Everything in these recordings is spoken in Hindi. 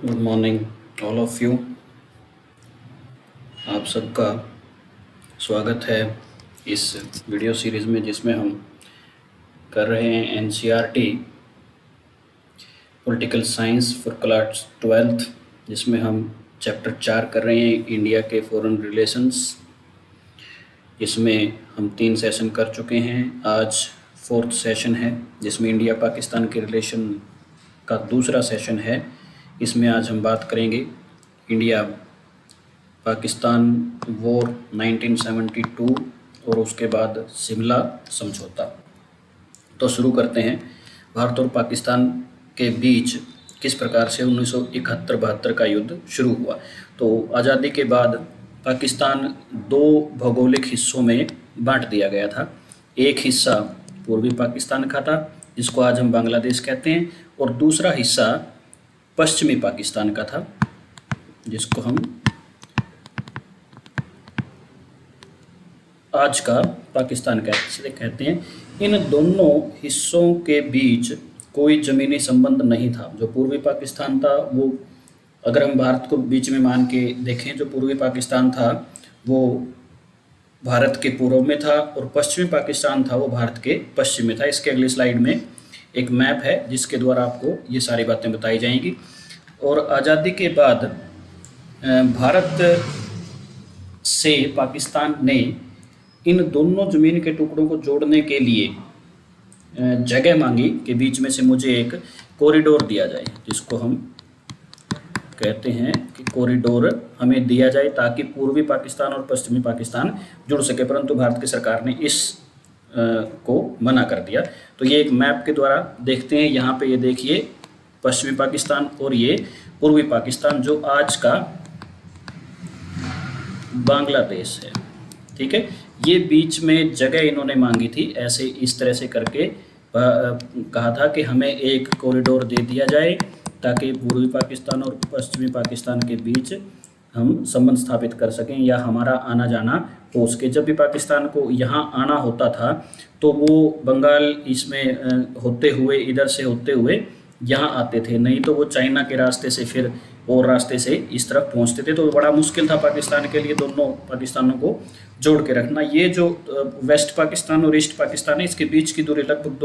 Good morning all of you. आप सबका स्वागत है इस वीडियो सीरीज़ में जिसमें हम कर रहे हैं NCERT political science for class 12th, जिसमें हम चैप्टर 4 कर रहे हैं इंडिया के फॉरेन रिलेशंस। इसमें हम 3 सेशन कर चुके हैं, आज 4th सेशन है जिसमें इंडिया पाकिस्तान के रिलेशन का दूसरा सेशन है। इसमें आज हम बात करेंगे इंडिया पाकिस्तान वॉर 1972 और उसके बाद शिमला समझौता। तो शुरू करते हैं। भारत और पाकिस्तान के बीच किस प्रकार से 1971-72 का युद्ध शुरू हुआ। तो आज़ादी के बाद पाकिस्तान 2 भौगोलिक हिस्सों में बांट दिया गया था। एक हिस्सा पूर्वी पाकिस्तान का था जिसको आज हम बांग्लादेश कहते हैं, और दूसरा हिस्सा पश्चिमी पाकिस्तान का था जिसको हम आज का पाकिस्तान कहते हैं। इन दोनों हिस्सों के बीच कोई ज़मीनी संबंध नहीं था। जो पूर्वी पाकिस्तान था वो, अगर हम भारत को बीच में मान के देखें, जो पूर्वी पाकिस्तान था वो भारत के पूर्व में था और पश्चिमी पाकिस्तान था वो भारत के पश्चिम में था। इसके अगली स्लाइड में एक मैप है जिसके द्वारा आपको ये सारी बातें बताई जाएंगी। और आज़ादी के बाद भारत से पाकिस्तान ने इन दोनों ज़मीन के टुकड़ों को जोड़ने के लिए जगह मांगी कि बीच में से मुझे एक कॉरिडोर दिया जाए, जिसको हम कहते हैं कि कॉरिडोर हमें दिया जाए ताकि पूर्वी पाकिस्तान और पश्चिमी पाकिस्तान जुड़ सके, परंतु भारत की सरकार ने इस को मना कर दिया। तो ये एक मैप के द्वारा देखते हैं। यहाँ पे ये देखिए पश्चिमी पाकिस्तान और ये पूर्वी पाकिस्तान जो आज का बांग्लादेश है, ठीक है। ये बीच में जगह इन्होंने मांगी थी, ऐसे इस तरह से करके कहा था कि हमें एक कॉरिडोर दे दिया जाए ताकि पूर्वी पाकिस्तान और पश्चिमी पाकिस्तान के बीच हम संबंध स्थापित कर सकें या हमारा आना जाना हो सके। जब भी पाकिस्तान को यहाँ आना होता था तो वो बंगाल इसमें होते हुए, इधर से होते हुए यहाँ आते थे, नहीं तो वो चाइना के रास्ते से फिर और रास्ते से इस तरफ पहुँचते थे। तो बड़ा मुश्किल था पाकिस्तान के लिए दोनों पाकिस्तानों को जोड़ के रखना। ये जो वेस्ट पाकिस्तान और ईस्ट पाकिस्तान है, इसके बीच की दूरी लगभग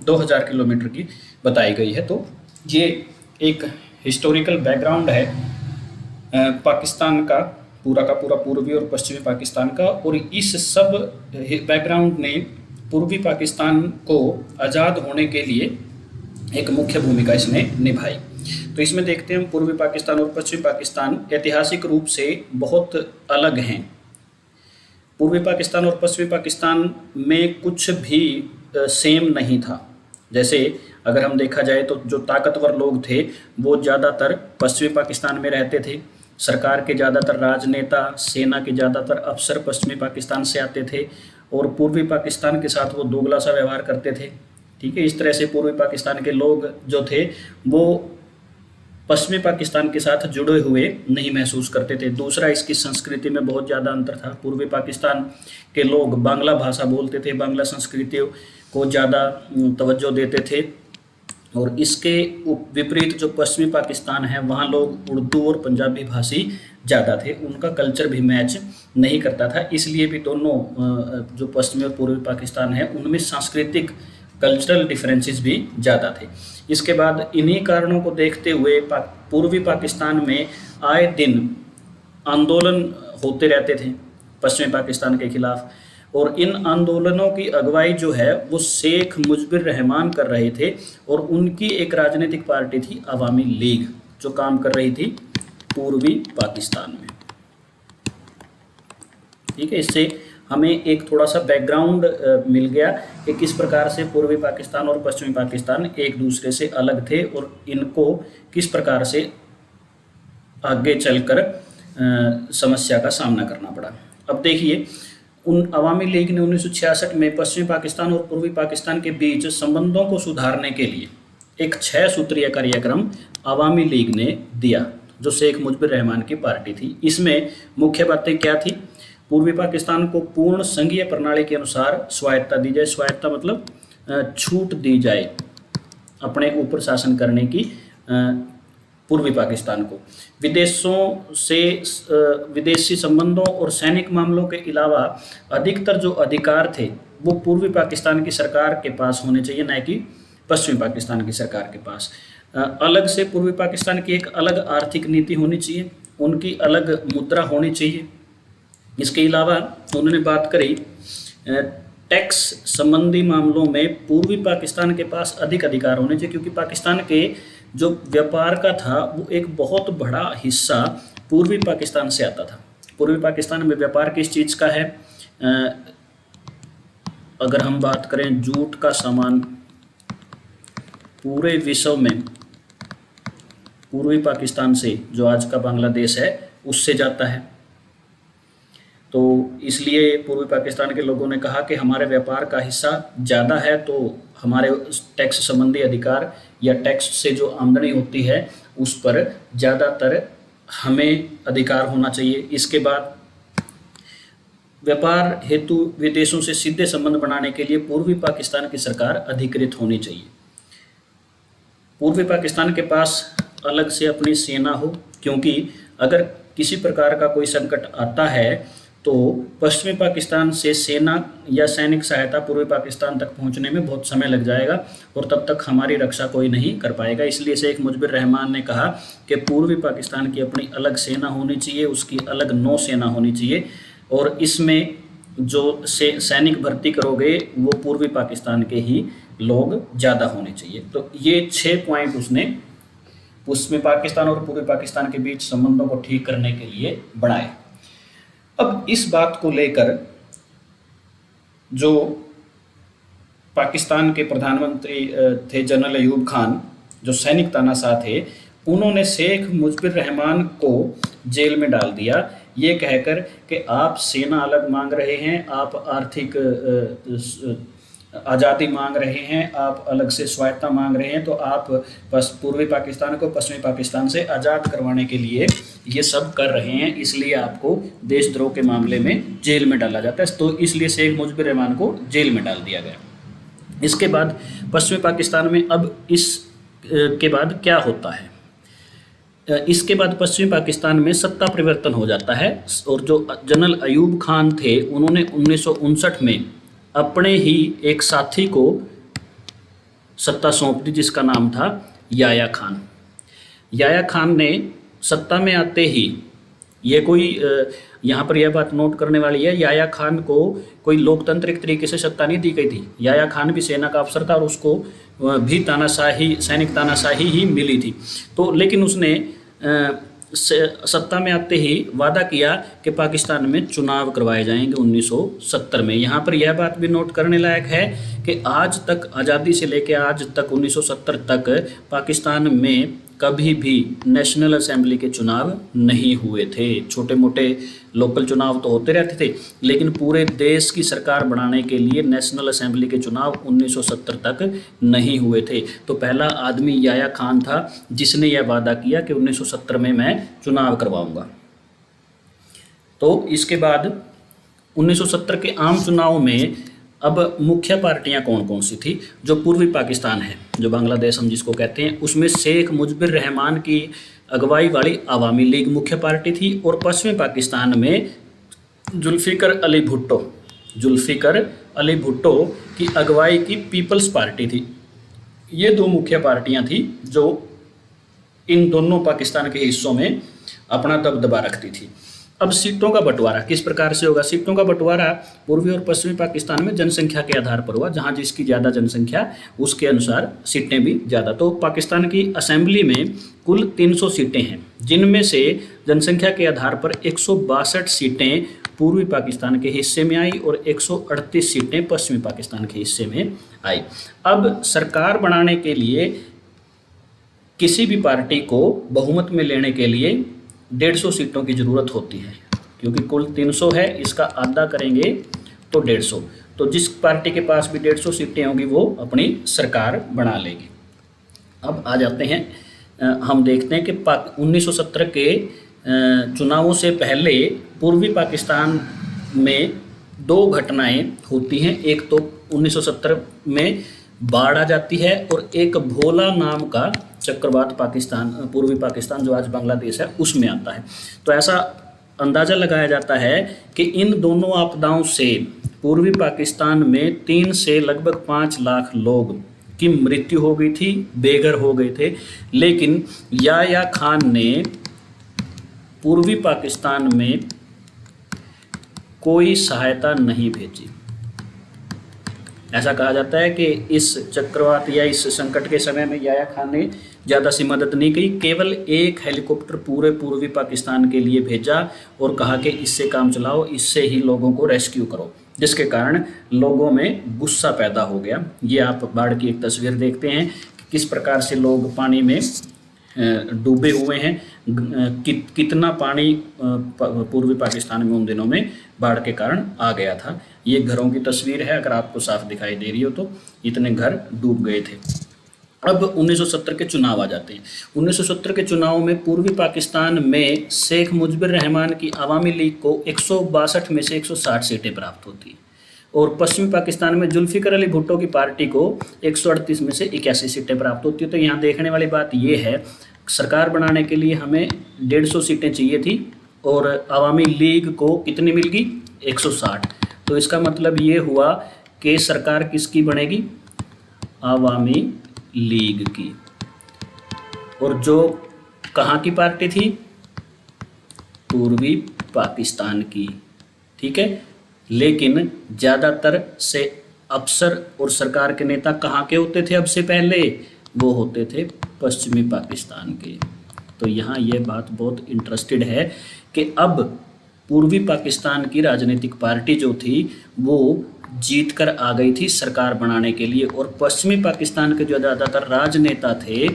2000 किलोमीटर की बताई गई है। तो ये एक हिस्टोरिकल बैकग्राउंड है पाकिस्तान का पूरा पूर्वी और पश्चिमी पाकिस्तान का, और इस सब बैकग्राउंड ने पूर्वी पाकिस्तान को आज़ाद होने के लिए एक मुख्य भूमिका इसने निभाई। तो इसमें देखते हैं हम पूर्वी पाकिस्तान और पश्चिमी पाकिस्तान ऐतिहासिक रूप से बहुत अलग हैं। पूर्वी पाकिस्तान और पश्चिमी पाकिस्तान में कुछ भी सेम नहीं था। जैसे अगर हम देखा जाए तो जो ताकतवर लोग थे वो ज़्यादातर पश्चिमी पाकिस्तान में रहते थे। सरकार के ज़्यादातर राजनेता, सेना के ज़्यादातर अफसर पश्चिमी पाकिस्तान से आते थे और पूर्वी पाकिस्तान के साथ वो दोगला सा व्यवहार करते थे, ठीक है। इस तरह से पूर्वी पाकिस्तान के लोग जो थे वो पश्चिमी पाकिस्तान के साथ जुड़े हुए नहीं महसूस करते थे। दूसरा, इसकी संस्कृति में बहुत ज़्यादा अंतर था। पूर्वी पाकिस्तान के लोग बांग्ला भाषा बोलते थे, बांग्ला संस्कृति को ज़्यादा तवज्जो देते थे, और इसके विपरीत जो पश्चिमी पाकिस्तान है वहाँ लोग उर्दू और पंजाबी भाषी ज़्यादा थे, उनका कल्चर भी मैच नहीं करता था। इसलिए भी दोनों जो पश्चिमी और पूर्वी पाकिस्तान है उनमें सांस्कृतिक कल्चरल डिफरेंसेस भी ज़्यादा थे। इसके बाद इन्हीं कारणों को देखते हुए पूर्वी पाकिस्तान में आए दिन आंदोलन होते रहते थे पश्चिमी पाकिस्तान के खिलाफ, और इन आंदोलनों की अगुवाई जो है वो शेख मुजबिर रहमान कर रहे थे, और उनकी एक राजनीतिक पार्टी थी अवामी लीग जो काम कर रही थी पूर्वी पाकिस्तान में, ठीक है। इससे हमें एक थोड़ा सा बैकग्राउंड मिल गया कि किस प्रकार से पूर्वी पाकिस्तान और पश्चिमी पाकिस्तान एक दूसरे से अलग थे और इनको किस प्रकार से आगे चलकर समस्या का सामना करना पड़ा। अब देखिए, उन अवामी लीग ने 1966 में पश्चिमी पाकिस्तान और पूर्वी पाकिस्तान के बीच संबंधों को सुधारने के लिए एक 6 सूत्रीय कार्यक्रम अवामी लीग ने दिया जो शेख मुजबिर रहमान की पार्टी थी। इसमें मुख्य बातें क्या थी? पूर्वी पाकिस्तान को पूर्ण संघीय प्रणाली के अनुसार स्वायत्तता दी जाए। स्वायत्तता मतलब छूट दी जाए अपने ऊपर शासन करने की, पूर्वी पाकिस्तान को। विदेशों से विदेशी संबंधों और सैनिक मामलों के अलावा अधिकतर जो अधिकार थे वो पूर्वी पाकिस्तान की सरकार के पास होने चाहिए, न कि पश्चिमी पाकिस्तान की सरकार के पास। अलग से पूर्वी पाकिस्तान की एक अलग आर्थिक नीति होनी चाहिए, उनकी अलग मुद्रा होनी चाहिए। इसके अलावा उन्होंने बात करी टैक्स संबंधी मामलों में पूर्वी पाकिस्तान के पास अधिक अधिकार होने चाहिए, क्योंकि पाकिस्तान के जो व्यापार का था वो एक बहुत बड़ा हिस्सा पूर्वी पाकिस्तान से आता था। पूर्वी पाकिस्तान में व्यापार किस चीज़ का है? अगर हम बात करें जूट का सामान पूरे विश्व में पूर्वी पाकिस्तान से, जो आज का बांग्लादेश है, उससे जाता है। तो इसलिए पूर्वी पाकिस्तान के लोगों ने कहा कि हमारे व्यापार का हिस्सा ज़्यादा है, तो हमारे टैक्स संबंधी अधिकार या टैक्स से जो आमदनी होती है उस पर ज़्यादातर हमें अधिकार होना चाहिए। इसके बाद व्यापार हेतु विदेशों से सीधे संबंध बनाने के लिए पूर्वी पाकिस्तान की सरकार अधिकृत होनी चाहिए। पूर्वी पाकिस्तान के पास अलग से अपनी सेना हो, क्योंकि अगर किसी प्रकार का कोई संकट आता है तो पश्चिमी पाकिस्तान से सेना या सैनिक सहायता पूर्वी पाकिस्तान तक पहुंचने में बहुत समय लग जाएगा और तब तक हमारी रक्षा कोई नहीं कर पाएगा। इसलिए शेख मुजबिर रहमान ने कहा कि पूर्वी पाकिस्तान की अपनी अलग सेना होनी चाहिए, उसकी अलग नौसेना होनी चाहिए, और इसमें जो सैनिक भर्ती करोगे वो पूर्वी पाकिस्तान के ही लोग ज़्यादा होने चाहिए। तो ये 6 पॉइंट उसने पश्चिमी पाकिस्तान और पूर्वी पाकिस्तान के बीच संबंधों को ठीक करने के लिए बढ़ाए। अब इस बात को लेकर जो पाकिस्तान के प्रधानमंत्री थे जनरल अयूब खान, जो सैनिक तानाशाह थे, उन्होंने शेख मुजबिर रहमान को जेल में डाल दिया, ये कहकर कि आप सेना अलग मांग रहे हैं, आप आर्थिक आज़ादी मांग रहे हैं, आप अलग से स्वायत्ता मांग रहे हैं, तो आप बस पूर्वी पाकिस्तान को पश्चिमी पाकिस्तान से आज़ाद करवाने के लिए ये सब कर रहे हैं, इसलिए आपको देशद्रोह के मामले में जेल में डाला जाता है। तो इसलिए शेख मुजबिर रहमान को जेल में डाल दिया गया। इसके बाद पश्चिमी पाकिस्तान में अब इस के बाद क्या होता है? इसके बाद पश्चिमी पाकिस्तान में सत्ता परिवर्तन हो जाता है और जो जनरल अयूब खान थे उन्होंने 1959 में अपने ही एक साथी को सत्ता सौंप दी, जिसका नाम था याया खान। याया खान ने सत्ता में आते ही, ये कोई यहाँ पर यह बात नोट करने वाली है, याया खान को कोई लोकतांत्रिक तरीके से सत्ता नहीं दी गई थी। याया खान भी सेना का अफसर था और उसको भी तानाशाही, सैनिक तानाशाही ही मिली थी। तो लेकिन उसने सत्ता में आते ही वादा किया कि पाकिस्तान में चुनाव करवाए जाएंगे 1970 में। यहाँ पर यह बात भी नोट करने लायक है कि आज तक, आज़ादी से लेकर आज तक 1970 तक पाकिस्तान में कभी भी नेशनल असेंबली के चुनाव नहीं हुए थे। छोटे मोटे लोकल चुनाव तो होते रहते थे, लेकिन पूरे देश की सरकार बनाने के लिए नेशनल असेंबली के चुनाव 1970 तक नहीं हुए थे। तो पहला आदमी याया खान था जिसने यह वादा किया कि 1970 में मैं चुनाव करवाऊंगा। तो इसके बाद 1970 के आम चुनाव में अब मुख्य पार्टियां कौन कौन सी थी? जो पूर्वी पाकिस्तान है, जो बांग्लादेश हम जिसको कहते हैं, उसमें शेख मुजबिर रहमान की अगुवाई वाली अवामी लीग मुख्य पार्टी थी, और पश्चिमी पाकिस्तान में जुल्फ़िकर अली भुट्टो की अगुवाई की पीपल्स पार्टी थी। ये दो मुख्य पार्टियां थी जो इन दोनों पाकिस्तान के हिस्सों में अपना दबदबा रखती थी। अब सीटों का बंटवारा किस प्रकार से होगा? सीटों का बंटवारा पूर्वी और पश्चिमी पाकिस्तान में जनसंख्या के आधार पर हुआ, जहां जिसकी ज़्यादा जनसंख्या उसके अनुसार सीटें भी ज़्यादा। तो पाकिस्तान की असेंबली में कुल 300 सीटें हैं, जिनमें से जनसंख्या के आधार पर 162 सीटें पूर्वी पाकिस्तान के हिस्से में आई और 138 सीटें पश्चिमी पाकिस्तान के हिस्से में आई। अब सरकार बनाने के लिए किसी भी पार्टी को बहुमत में लेने के लिए 150 सीटों की ज़रूरत होती है, क्योंकि कुल 300 है, इसका आधा करेंगे तो 150। तो जिस पार्टी के पास भी 150 सीटें होंगी वो अपनी सरकार बना लेगी। अब आ जाते हैं, हम देखते हैं कि 1970 के चुनावों से पहले पूर्वी पाकिस्तान में 2 घटनाएं होती हैं। एक तो 1970 में बाढ़ आ जाती है और एक भोला नाम का चक्रवात पाकिस्तान, पूर्वी पाकिस्तान जो आज बांग्लादेश है उसमें आता है। तो ऐसा अंदाज़ा लगाया जाता है कि इन दोनों आपदाओं से पूर्वी पाकिस्तान में 3 से लगभग 5 लाख लोग की मृत्यु हो गई थी, बेघर हो गए थे। लेकिन याह्या खान ने पूर्वी पाकिस्तान में कोई सहायता नहीं भेजी। ऐसा कहा जाता है कि इस चक्रवात या इस संकट के समय में याह्या खान ने ज़्यादा सी मदद नहीं की, केवल एक हेलीकॉप्टर पूरे पूर्वी पाकिस्तान के लिए भेजा और कहा कि इससे काम चलाओ, इससे ही लोगों को रेस्क्यू करो, जिसके कारण लोगों में गुस्सा पैदा हो गया। ये आप बाढ़ की एक तस्वीर देखते हैं कि किस प्रकार से लोग पानी में डूबे हुए हैं, कितना पानी पूर्वी पाकिस्तान में उन दिनों में बाढ़ के कारण आ गया था। ये घरों की तस्वीर है, अगर आपको साफ दिखाई दे रही हो तो इतने घर डूब गए थे। अब 1970 के चुनाव आ जाते हैं। 1970 के चुनाव में पूर्वी पाकिस्तान में शेख मुजिबुर रहमान की अवामी लीग को 162 में से 160 सीटें प्राप्त होती हैं और पश्चिमी पाकिस्तान में जुल्फिकर अली भुट्टो की पार्टी को 138 में से 81 सीटें प्राप्त होती है। तो यहाँ देखने वाली बात यह है, सरकार बनाने के लिए हमें 150 सीटें चाहिए थी और अवामी लीग को कितनी मिल गई? 160। तो इसका मतलब ये हुआ कि सरकार किसकी बनेगी? अवामी लीग की। और जो कहाँ की पार्टी थी? पूर्वी पाकिस्तान की, ठीक है। लेकिन ज़्यादातर से अफसर और सरकार के नेता कहाँ के होते थे? अब से पहले वो होते थे पश्चिमी पाकिस्तान के। तो यहाँ ये बात बहुत इंटरेस्टेड है कि अब पूर्वी पाकिस्तान की राजनीतिक पार्टी जो थी वो जीत कर आ गई थी सरकार बनाने के लिए, और पश्चिमी पाकिस्तान के जो ज़्यादातर राजनेता थे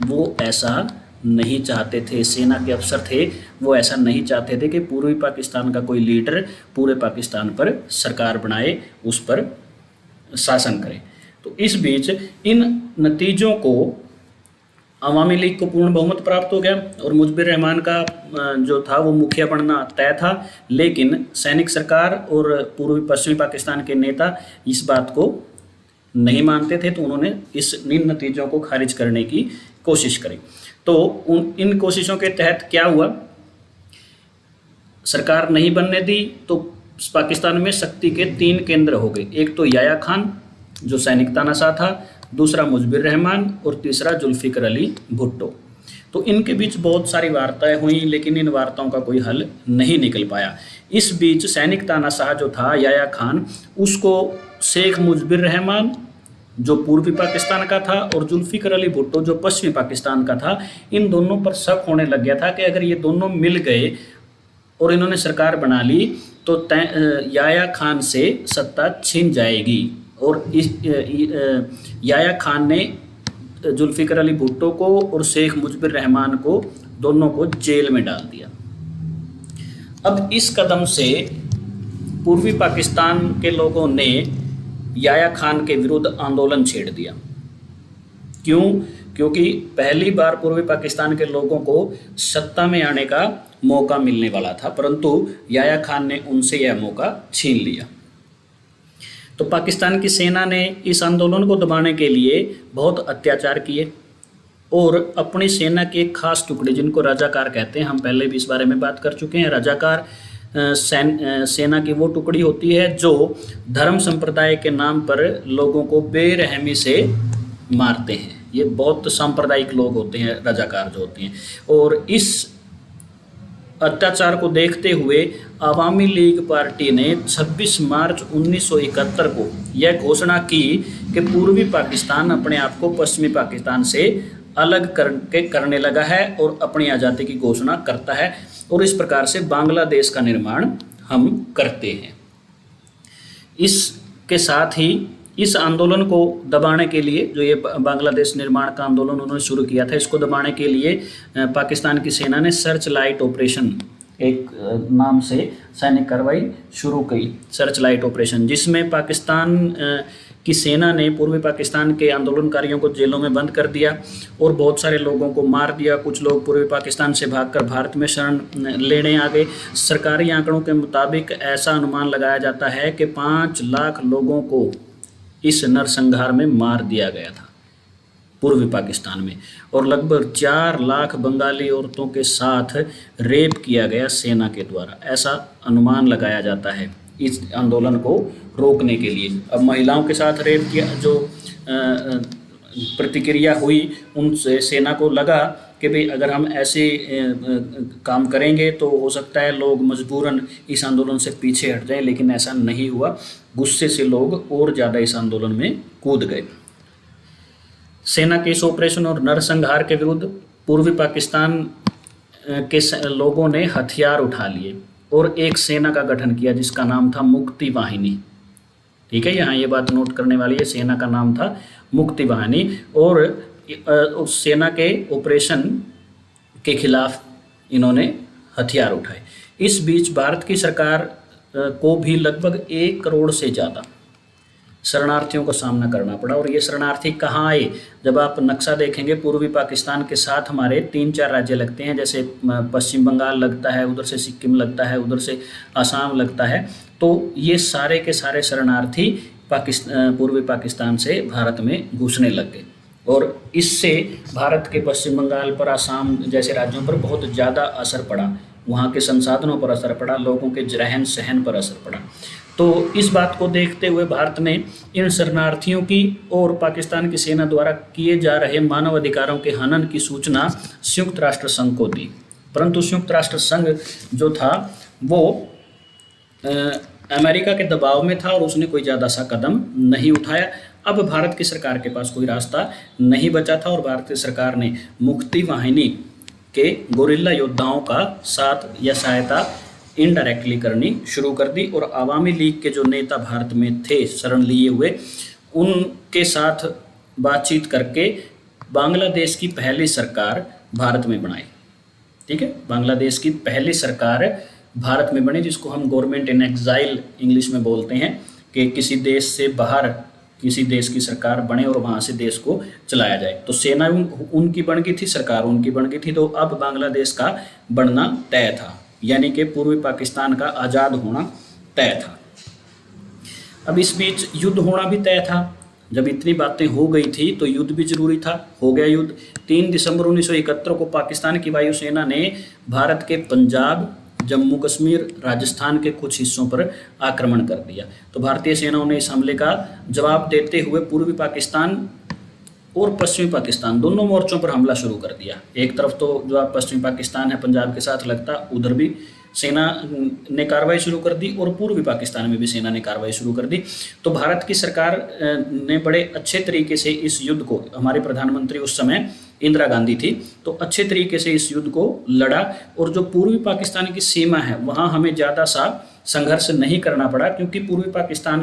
वो ऐसा नहीं चाहते थे, सेना के अफसर थे वो ऐसा नहीं चाहते थे कि पूर्वी पाकिस्तान का कोई लीडर पूरे पाकिस्तान पर सरकार बनाए, उस पर शासन करे। तो इस बीच इन नतीजों को अवामी लीग को पूर्ण बहुमत प्राप्त हो गया और मुजिबुर रहमान का जो था वो मुखिया बनना तय था। लेकिन सैनिक सरकार और पूर्वी पश्चिमी पाकिस्तान के नेता इस बात को नहीं मानते थे, तो उन्होंने इन नतीजों को खारिज करने की कोशिश करी। तो इन कोशिशों के तहत क्या हुआ, सरकार नहीं बनने दी तो पाकिस्तान में शक्ति के 3 केंद्र हो गए। एक तो याह्या खान जो सैनिक तानाशाह था, दूसरा मुजिबुर रहमान और तीसरा जुल्फिकर अली भुट्टो। तो इनके बीच बहुत सारी वार्ताएं हुई, लेकिन इन वार्ताओं का कोई हल नहीं निकल पाया। इस बीच सैनिक तानाशाह जो था याह्या खान, उसको शेख मुजिबुर रहमान जो पूर्वी पाकिस्तान का था और जुल्फिकर अली भुट्टो जो पश्चिमी पाकिस्तान का था, इन दोनों पर शक होने लग गया था कि अगर ये दोनों मिल गए और इन्होंने सरकार बना ली तो याह्या खान से सत्ता छिन जाएगी। और इस याह्या खान ने जुल्फिकर अली भुट्टो को और शेख मुजिबुर रहमान को दोनों को जेल में डाल दिया। अब इस कदम से पूर्वी पाकिस्तान के लोगों ने याह्या खान के विरुद्ध आंदोलन छेड़ दिया। क्यों? क्योंकि पहली बार पूर्वी पाकिस्तान के लोगों को सत्ता में आने का मौका मिलने वाला था, परंतु याह्या खान ने उनसे यह मौका छीन लिया। तो पाकिस्तान की सेना ने इस आंदोलन को दबाने के लिए बहुत अत्याचार किए और अपनी सेना के एक खास टुकड़े जिनको रजाकार कहते हैं, हम पहले भी इस बारे में बात कर चुके हैं। रजाकार सेना की वो टुकड़ी होती है जो धर्म संप्रदाय के नाम पर लोगों को बेरहमी से मारते हैं। ये बहुत सांप्रदायिक लोग होते हैं रजाकार जो होते हैं। और इस अत्याचार को देखते हुए अवामी लीग पार्टी ने 26 मार्च 1971 को यह घोषणा की कि पूर्वी पाकिस्तान अपने आप को पश्चिमी पाकिस्तान से अलग करने लगा है और अपनी आज़ादी की घोषणा करता है, और इस प्रकार से बांग्लादेश का निर्माण हम करते हैं। इसके साथ ही इस आंदोलन को दबाने के लिए, जो ये बांग्लादेश निर्माण का आंदोलन उन्होंने शुरू किया था, इसको दबाने के लिए पाकिस्तान की सेना ने सर्च लाइट ऑपरेशन एक नाम से सैनिक कार्रवाई शुरू की, सर्च लाइट ऑपरेशन, जिसमें पाकिस्तान की सेना ने पूर्वी पाकिस्तान के आंदोलनकारियों को जेलों में बंद कर दिया और बहुत सारे लोगों को मार दिया। कुछ लोग पूर्वी पाकिस्तान से भागकर भारत में शरण लेने आ गए। सरकारी आंकड़ों के मुताबिक ऐसा अनुमान लगाया जाता है कि 5 लाख लोगों को इस नरसंहार में मार दिया गया था पूर्वी पाकिस्तान में, और लगभग 4 लाख बंगाली औरतों के साथ रेप किया गया सेना के द्वारा, ऐसा अनुमान लगाया जाता है इस आंदोलन को रोकने के लिए। अब महिलाओं के साथ रेप किया जो प्रतिक्रिया हुई, उनसे सेना को लगा कि भाई अगर हम ऐसे काम करेंगे तो हो सकता है लोग मजबूरन इस आंदोलन से पीछे हट जाएं, लेकिन ऐसा नहीं हुआ। गुस्से से लोग और ज़्यादा इस आंदोलन में कूद गए। सेना के इस ऑपरेशन और नरसंहार के विरुद्ध पूर्वी पाकिस्तान के लोगों ने हथियार उठा लिए और एक सेना का गठन किया जिसका नाम था मुक्ति वाहिनी। ठीक है, यहाँ ये बात नोट करने वाली है, सेना का नाम था मुक्ति वाहिनी, और उस सेना के ऑपरेशन के खिलाफ इन्होंने हथियार उठाए। इस बीच भारत की सरकार को भी लगभग 1 करोड़ से ज़्यादा शरणार्थियों का सामना करना पड़ा। और ये शरणार्थी कहाँ आए? जब आप नक्शा देखेंगे, पूर्वी पाकिस्तान के साथ हमारे 3-4 राज्य लगते हैं, जैसे पश्चिम बंगाल लगता है, उधर से सिक्किम लगता है, उधर से आसाम लगता है। तो ये सारे के सारे शरणार्थी पूर्वी पाकिस्तान से भारत में घुसने लग गए, और इससे भारत के पश्चिम बंगाल पर, आसाम जैसे राज्यों पर बहुत ज़्यादा असर पड़ा, वहाँ के संसाधनों पर असर पड़ा, लोगों के रहन सहन पर असर पड़ा। तो इस बात को देखते हुए भारत ने इन शरणार्थियों की और पाकिस्तान की सेना द्वारा किए जा रहे मानव अधिकारों के हनन की सूचना संयुक्त राष्ट्र संघ को दी, परंतु संयुक्त राष्ट्र संघ जो था वो अमेरिका के दबाव में था और उसने कोई ज़्यादा सा कदम नहीं उठाया। अब भारत की सरकार के पास कोई रास्ता नहीं बचा था और भारतीय सरकार ने मुक्ति वाहिनी के गोरिल्ला योद्धाओं का साथ या सहायता इनडायरेक्टली करनी शुरू कर दी, और आवामी लीग के जो नेता भारत में थे शरण लिए हुए, उनके साथ बातचीत करके बांग्लादेश की पहली सरकार भारत में बनाई। ठीक है, बांग्लादेश की पहली सरकार भारत में बनी, जिसको हम गवर्नमेंट इन एग्जाइल इंग्लिश में बोलते हैं, कि किसी देश से बाहर किसी देश की सरकार बने और वहाँ से देश को चलाया जाए। तो सेना उनकी बन गई थी, सरकार उनकी बन गई थी, तो अब बांग्लादेश का बनना तय था, यानी कि पूर्वी पाकिस्तान का आज़ाद होना तय था। अब इस बीच युद्ध होना भी तय था। जब इतनी बातें हो गई थी तो युद्ध भी जरूरी था। हो गया युद्ध। 3 दिसंबर 1971 को पाकिस्तान की वायुसेना ने भारत के पंजाब, जम्मू कश्मीर, राजस्थान के कुछ हिस्सों पर आक्रमण कर दिया। तो भारतीय सेनाओं ने इस हमले का जवाब देते हुए पूर्वी पाकिस्तान और पश्चिमी पाकिस्तान दोनों मोर्चों पर हमला शुरू कर दिया। एक तरफ तो जो आप पश्चिमी पाकिस्तान है पंजाब के साथ लगता, उधर भी सेना ने कार्रवाई शुरू कर दी और पूर्वी पाकिस्तान में भी सेना ने कार्रवाई शुरू कर दी। तो भारत की सरकार ने बड़े अच्छे तरीके से इस युद्ध को, हमारे प्रधानमंत्री उस समय इंदिरा गांधी थी, तो अच्छे तरीके से इस युद्ध को लड़ा। और जो पूर्वी पाकिस्तान की सीमा है वहाँ हमें ज़्यादा सा संघर्ष नहीं करना पड़ा, क्योंकि पूर्वी पाकिस्तान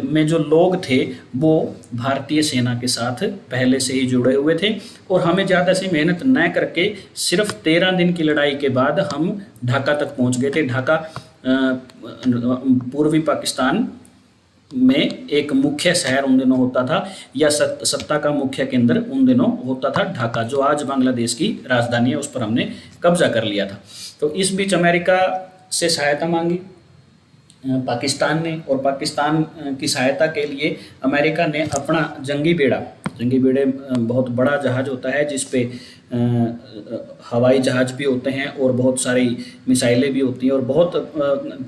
में जो लोग थे वो भारतीय सेना के साथ पहले से ही जुड़े हुए थे, और हमें ज़्यादा सी मेहनत न करके सिर्फ 13 दिन की लड़ाई के बाद हम ढाका तक पहुंच गए थे। ढाका पूर्वी पाकिस्तान में एक मुख्य शहर उन दिनों होता था, या सत्ता का मुख्य केंद्र उन दिनों होता था ढाका, जो आज बांग्लादेश की राजधानी है, उस पर हमने कब्जा कर लिया था। तो इस बीच अमेरिका से सहायता मांगी पाकिस्तान ने, और पाकिस्तान की सहायता के लिए अमेरिका ने अपना जंगी बेड़े बहुत बड़ा जहाज़ होता है जिस पे हवाई जहाज़ भी होते हैं और बहुत सारी मिसाइलें भी होती हैं, और बहुत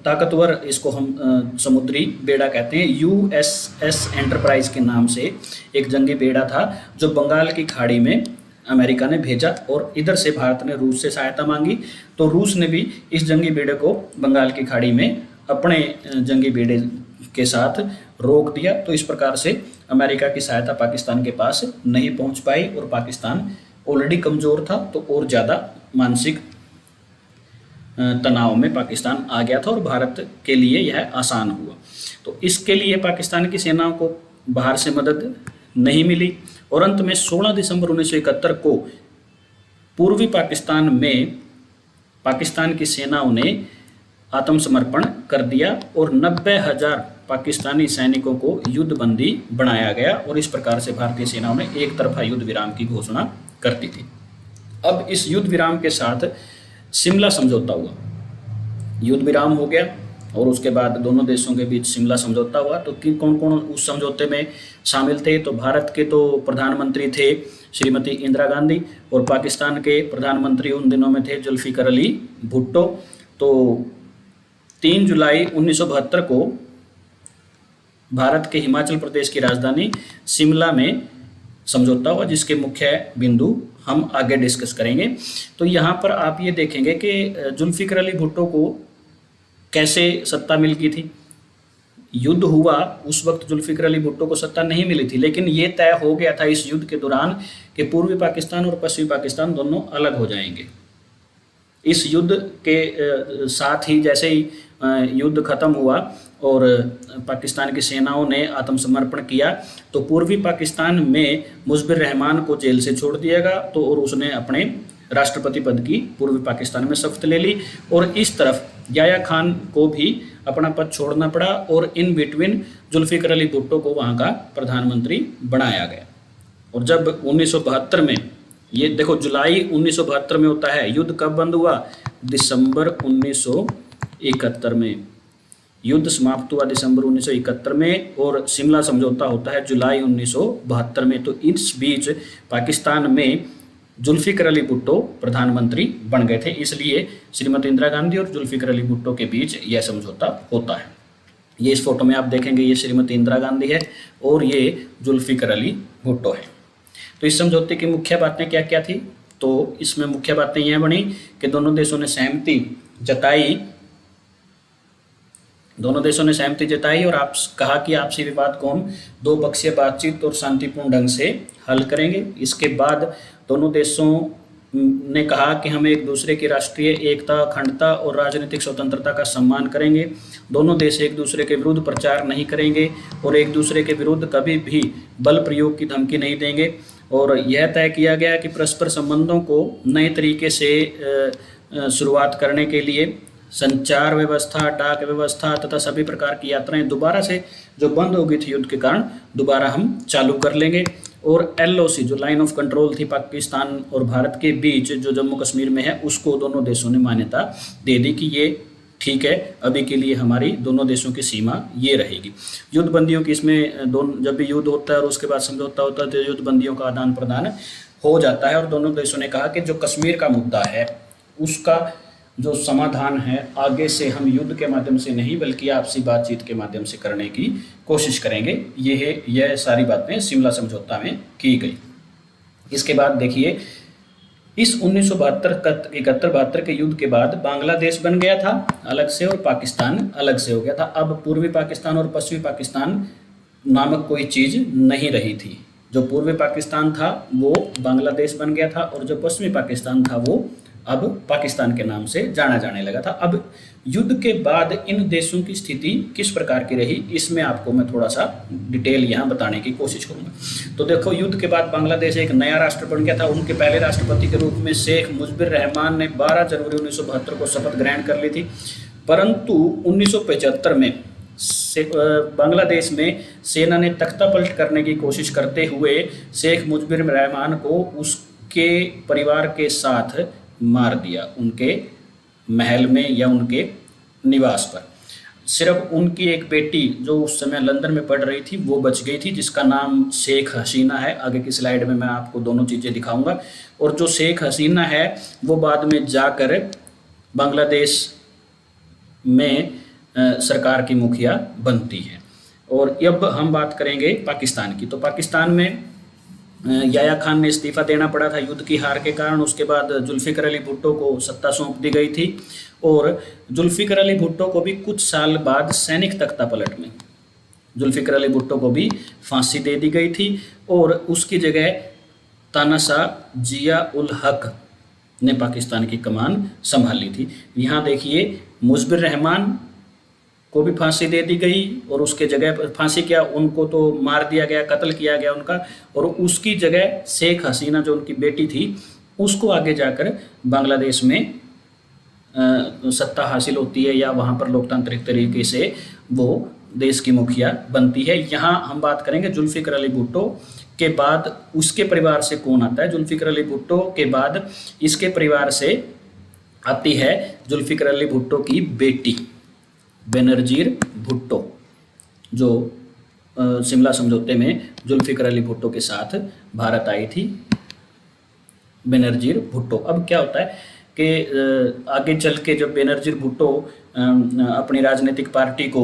ताकतवर, इसको हम समुद्री बेड़ा कहते हैं। USS एंटरप्राइज के नाम से एक जंगी बेड़ा था जो बंगाल की खाड़ी में अमेरिका ने भेजा, और इधर से भारत ने रूस से सहायता मांगी। तो रूस ने भी इस जंगी बेड़े को बंगाल की खाड़ी में अपने जंगी बेड़े के साथ रोक दिया। तो इस प्रकार से अमेरिका की सहायता पाकिस्तान के पास नहीं पहुंच पाई, और पाकिस्तान ऑलरेडी कमज़ोर था तो और ज़्यादा मानसिक तनाव में पाकिस्तान आ गया था, और भारत के लिए यह आसान हुआ। तो इसके लिए पाकिस्तान की सेनाओं को बाहर से मदद नहीं मिली, और अंत में 16 दिसंबर 1971 को पूर्वी पाकिस्तान में पाकिस्तान की सेनाओं ने आत्मसमर्पण कर दिया, और 90,000 पाकिस्तानी सैनिकों को युद्धबंदी बनाया गया, और इस प्रकार से भारतीय सेनाओं ने एक तरफा युद्ध विराम की घोषणा करती थी। अब इस युद्ध विराम के साथ शिमला समझौता हुआ। युद्ध विराम हो गया, और उसके बाद दोनों देशों के बीच शिमला समझौता हुआ। तो कौन कौन उस समझौते में शामिल थे? तो भारत के तो प्रधानमंत्री थे श्रीमती इंदिरा गांधी, और पाकिस्तान के प्रधानमंत्री उन दिनों में थे जुल्फिकार अली भुट्टो। तो 3 जुलाई 1972 को भारत के हिमाचल प्रदेश की राजधानी शिमला में समझौता हुआ, जिसके मुख्य बिंदु हम आगे डिस्कस करेंगे। तो यहाँ पर आप ये देखेंगे कि जुल्फिकार अली भुट्टो को कैसे सत्ता मिल गई थी। युद्ध हुआ उस वक्त जुल्फिकार अली भुट्टो को सत्ता नहीं मिली थी, लेकिन ये तय हो गया था इस युद्ध के दौरान कि पूर्वी पाकिस्तान और पश्चिमी पाकिस्तान दोनों अलग हो जाएंगे। इस युद्ध के साथ ही जैसे ही युद्ध खत्म हुआ और पाकिस्तान की सेनाओं ने आत्मसमर्पण किया, तो पूर्वी पाकिस्तान में मुजबिर रहमान को जेल से छोड़ दिया गया, तो और उसने अपने राष्ट्रपति पद की पूर्वी पाकिस्तान में शपथ ले ली। और इस तरफ याया खान को भी अपना पद छोड़ना पड़ा, और इन बिटवीन जुल्फिकार अली भुट्टो को वहाँ का प्रधानमंत्री बनाया गया। और जब 1972 में, ये देखो जुलाई 1972 में होता है, युद्ध कब बंद हुआ? दिसंबर 1971 में। युद्ध समाप्त हुआ दिसंबर 1971 में, और शिमला समझौता होता है जुलाई 1972 में। तो इस बीच पाकिस्तान में जुल्फिकार अली भुट्टो प्रधानमंत्री बन गए थे, इसलिए श्रीमती इंदिरा गांधी और जुल्फिकार अली भुट्टो के बीच यह समझौता होता है। ये इस फोटो में आप देखेंगे, ये श्रीमती इंदिरा गांधी है और ये जुल्फिकार अली भुट्टो है। तो इस समझौते की मुख्य बातें क्या क्या थी? तो इसमें मुख्य बातें यह बनी कि दोनों देशों ने सहमति जताई और आप कहा कि आपसी विवाद को हम 2 पक्षीय बातचीत और शांतिपूर्ण ढंग से हल करेंगे। इसके बाद दोनों देशों ने कहा कि हम एक दूसरे की राष्ट्रीय एकता, अखंडता और राजनीतिक स्वतंत्रता का सम्मान करेंगे। दोनों देश एक दूसरे के विरुद्ध प्रचार नहीं करेंगे और एक दूसरे के विरुद्ध कभी भी बल प्रयोग की धमकी नहीं देंगे। और यह तय किया गया कि परस्पर संबंधों को नए तरीके से शुरुआत करने के लिए संचार व्यवस्था, डाक व्यवस्था तथा सभी प्रकार की यात्राएं दोबारा से जो बंद हो गई थी युद्ध के कारण, दोबारा हम चालू कर लेंगे। और LOC जो लाइन ऑफ कंट्रोल थी पाकिस्तान और भारत के बीच, जो जम्मू कश्मीर में है, उसको दोनों देशों ने मान्यता दे दी कि ये ठीक है, अभी के लिए हमारी दोनों देशों की सीमा ये रहेगी। युद्ध बंदियों की इसमें जब भी युद्ध होता है और उसके बाद समझौता होता है तो युद्ध बंदियों का आदान प्रदान हो जाता है। और दोनों देशों ने कहा कि जो कश्मीर का मुद्दा है उसका जो समाधान है आगे से हम युद्ध के माध्यम से नहीं बल्कि आपसी बातचीत के माध्यम से करने की कोशिश करेंगे। यह सारी बातें शिमला समझौता में की गई। इसके बाद देखिए, इस 1972 के युद्ध के बाद बांग्लादेश बन गया था अलग से और पाकिस्तान अलग से हो गया था। अब पूर्वी पाकिस्तान और पश्चिमी पाकिस्तान नामक कोई चीज़ नहीं रही थी। जो पूर्वी पाकिस्तान था वो बांग्लादेश बन गया था और जो पश्चिमी पाकिस्तान था वो अब पाकिस्तान के नाम से जाना जाने लगा था। अब युद्ध के बाद इन देशों की स्थिति किस प्रकार की रही, इसमें आपको मैं थोड़ा सा डिटेल यहाँ बताने की कोशिश करूँगा। तो देखो, युद्ध के बाद बांग्लादेश एक नया राष्ट्र बन गया था। उनके पहले राष्ट्रपति के रूप में शेख मुजबिर रहमान ने 12 जनवरी 1972 को शपथ ग्रहण कर ली थी। परंतु 1975 में बांग्लादेश में सेना ने तख्ता पलट करने की कोशिश करते हुए शेख मुजबिर रहमान को उसके परिवार के साथ मार दिया, उनके महल में या उनके निवास पर। सिर्फ उनकी एक बेटी जो उस समय लंदन में पढ़ रही थी वो बच गई थी, जिसका नाम शेख हसीना है। आगे की स्लाइड में मैं आपको दोनों चीज़ें दिखाऊंगा। और जो शेख हसीना है वो बाद में जाकर बांग्लादेश में सरकार की मुखिया बनती है। और अब हम बात करेंगे पाकिस्तान की। तो पाकिस्तान में याया खान ने इस्तीफा देना पड़ा था युद्ध की हार के कारण। उसके बाद जुल्फिकार अली भुट्टो को सत्ता सौंप दी गई थी और जुल्फिकार अली भुट्टो को भी कुछ साल बाद सैनिक तख्ता पलट में जुल्फिकार अली भुट्टो को भी फांसी दे दी गई थी और उसकी जगह तानाशाह जिया उल हक ने पाकिस्तान की कमान संभाली थी। यहाँ देखिए, मुजबिर रहमान को भी फांसी दे दी गई और उसके जगह फांसी क्या, उनको तो मार दिया गया, कत्ल किया गया उनका, और उसकी जगह शेख हसीना जो उनकी बेटी थी उसको आगे जाकर बांग्लादेश में सत्ता हासिल होती है या वहाँ पर लोकतांत्रिक तरीके से वो देश की मुखिया बनती है। यहाँ हम बात करेंगे जुल्फिकार अली भुट्टो के बाद उसके परिवार से कौन आता है। जुल्फिकार अली भुट्टो के बाद इसके परिवार से आती है जुल्फिकार अली भुट्टो की बेटी, बेनज़ीर भुट्टो, जो शिमला समझौते में जुल्फ़िकार अली भुट्टो के साथ भारत आई थी, बेनज़ीर भुट्टो। अब क्या होता है कि आगे चल के जब बेनज़ीर भुट्टो अपनी राजनीतिक पार्टी को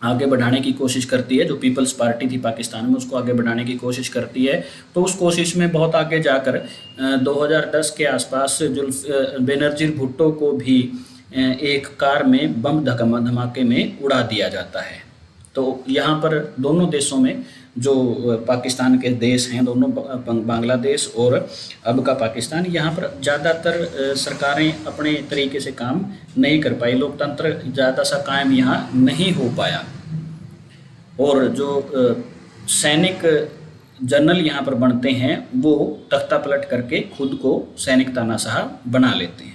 आगे बढ़ाने की कोशिश करती है, जो पीपल्स पार्टी थी पाकिस्तान में, उसको आगे बढ़ाने की कोशिश करती है, तो उस कोशिश में बहुत आगे जाकर 2010 के आसपास बेनज़ीर भुट्टो को भी एक कार में बम धमाके में उड़ा दिया जाता है। तो यहाँ पर दोनों देशों में, जो पाकिस्तान के देश हैं दोनों, बांग्लादेश और अब का पाकिस्तान, यहाँ पर ज़्यादातर सरकारें अपने तरीके से काम नहीं कर पाई, लोकतंत्र ज़्यादा सा कायम यहाँ नहीं हो पाया, और जो सैनिक जनरल यहाँ पर बनते हैं वो तख्ता पलट करके खुद को सैनिक तानाशाह बना लेते हैं।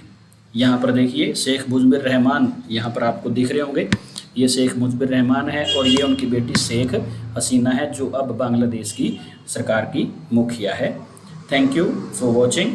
यहाँ पर देखिए शेख मुजिबुर रहमान यहाँ पर आपको दिख रहे होंगे, ये शेख मुजिबुर रहमान है और ये उनकी बेटी शेख हसीना है, जो अब बांग्लादेश की सरकार की मुखिया है। Thank you for watching.